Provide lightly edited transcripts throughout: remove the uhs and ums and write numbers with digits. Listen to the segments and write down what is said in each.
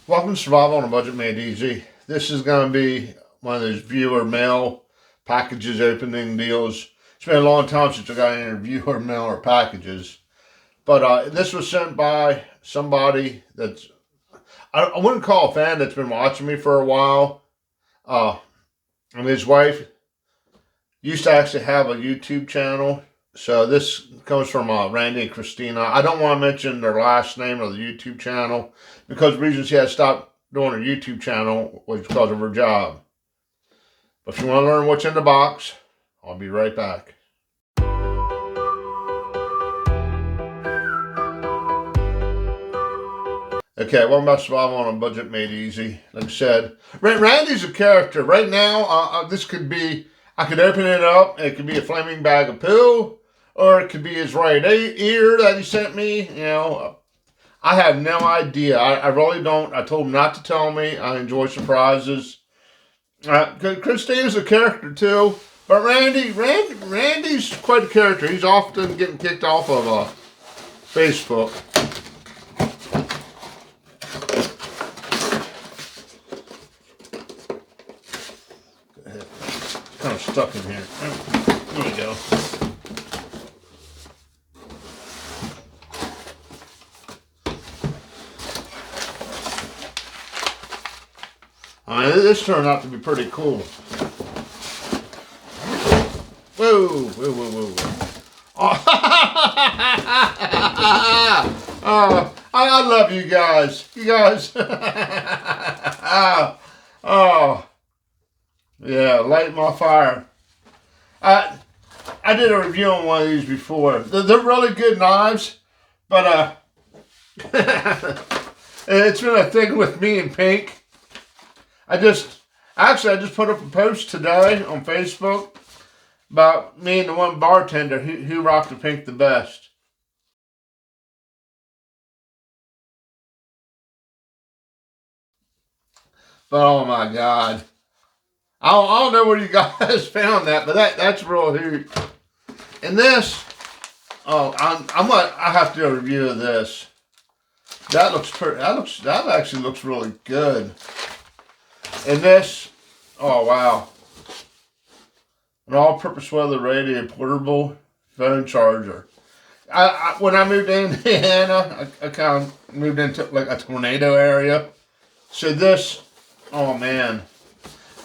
Welcome to Survival on a Budget Made Easy. This is going to be one of those viewer mail packages opening deals. It's been a long time since I got any viewer mail or packages. But this was sent by somebody that's, I wouldn't call a fan, that's been watching me for a while. And his wife used to actually have a YouTube channel. So this comes from Randy and Christina. I don't want to mention their last name or the YouTube channel because the reason she had stopped doing her YouTube channel was because of her job. But if you want to learn what's in the box, I'll be right back. Okay, welcome back to Survival on a Budget Made Easy. Like I said, Randy's a character. Right now, this could be, I could open it up, it could be a flaming bag of poo, or it could be his right ear that he sent me. You know, I have no idea. I really don't. I told him not to tell me. I enjoy surprises. Christina's a character too, but Randy's quite a character. He's often getting kicked off of Facebook. Kind of stuck in here. There we go. This turned out to be pretty cool. Whoa, whoa, whoa, whoa, whoa. Oh, I love you guys. You guys. Oh, yeah, light my fire. I did a review on one of these before. They're really good knives, but it's been a thing with me and pink. I just put up a post today on Facebook about me and the one bartender who rocked the pink the best. But oh my God. I don't know where you guys found that, but that's real hoot. And this, I have to do a review of this. That actually looks really good. And this, oh wow, an all-purpose weather radio portable phone charger. When I moved to Indiana, I kind of moved into like a tornado area. So this, oh man,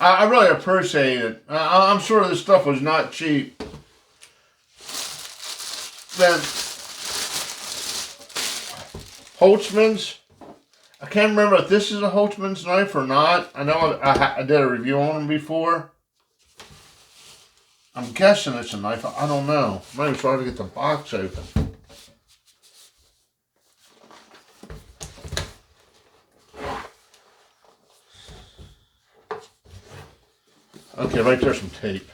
I really appreciate it. I'm sure this stuff was not cheap. Then Holtzman's. I can't remember if this is a Holtzman's knife or not. I know I did a review on them before. I'm guessing it's a knife. I don't know. Maybe try to get the box open. Okay, right there's some tape.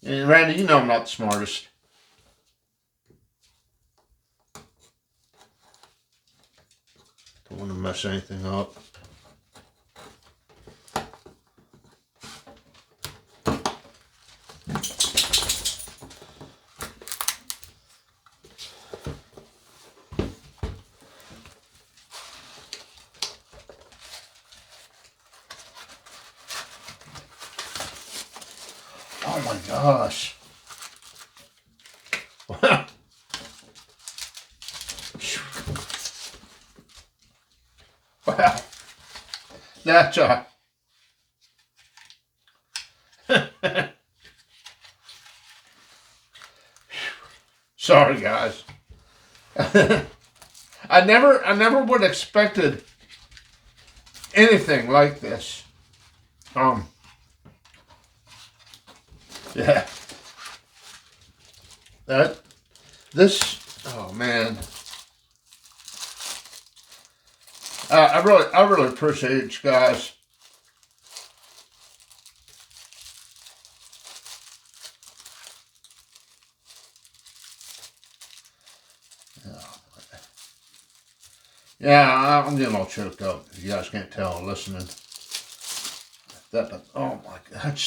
And Randy, you know I'm not the smartest. Don't want to mess anything up. Oh my gosh. Wow. That's sorry guys. I never would have expected anything like this. Yeah. Oh man. I really appreciate it, you guys. Yeah, I'm getting all choked up. If you guys can't tell, listening. Oh my God,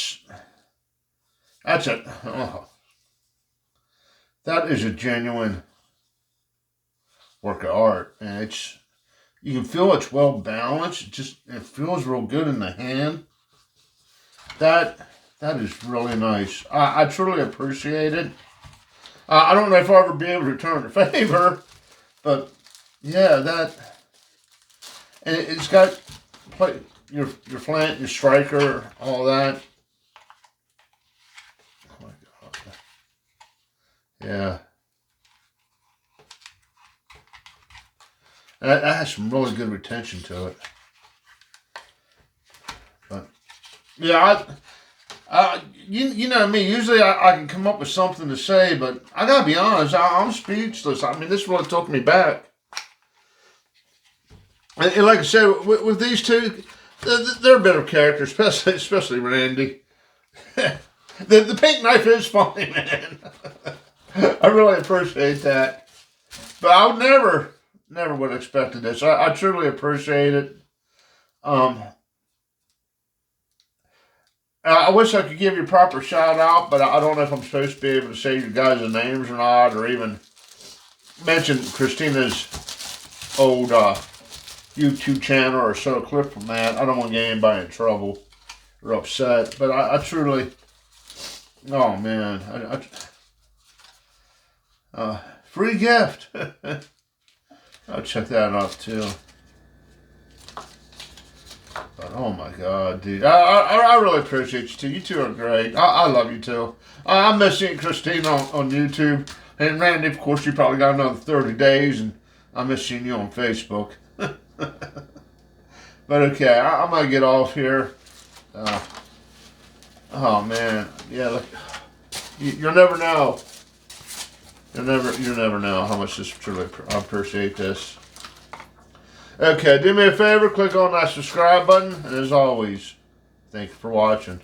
that is a genuine work of art, and it's You can feel it's well balanced. It feels real good in the hand. That is really nice. I truly appreciate it. I don't know if I'll ever be able to return the favor, but yeah, and it's got your flint, your striker, all that. Oh my God. Yeah. That has some really good retention to it. But yeah, you know me. Usually I can come up with something to say, but I gotta be honest. I'm speechless. I mean, this really took me back. And like I said, with these two, they're better characters, especially Randy. The pink knife is funny, man. I really appreciate that. But I would never would have expected this. I truly appreciate it. Um, I wish I could give you a proper shout out, but I don't know if I'm supposed to be able to say you guys' names or not, or even mention Christina's old YouTube channel or show a clip from that. I don't want to get anybody in trouble or upset, but I truly, oh man, free gift. I'll check that out too. But oh my God, dude, I really appreciate you too. You two are great. I love you too. I miss seeing Christina on YouTube, and Randy, of course, you probably got another 30 days, and I miss seeing you on Facebook. But okay, I'm gonna get off here. Oh man, yeah. Look, you'll never know. You'll never know how much this truly. I appreciate this. Okay, do me a favor, click on that subscribe button, and as always, thank you for watching.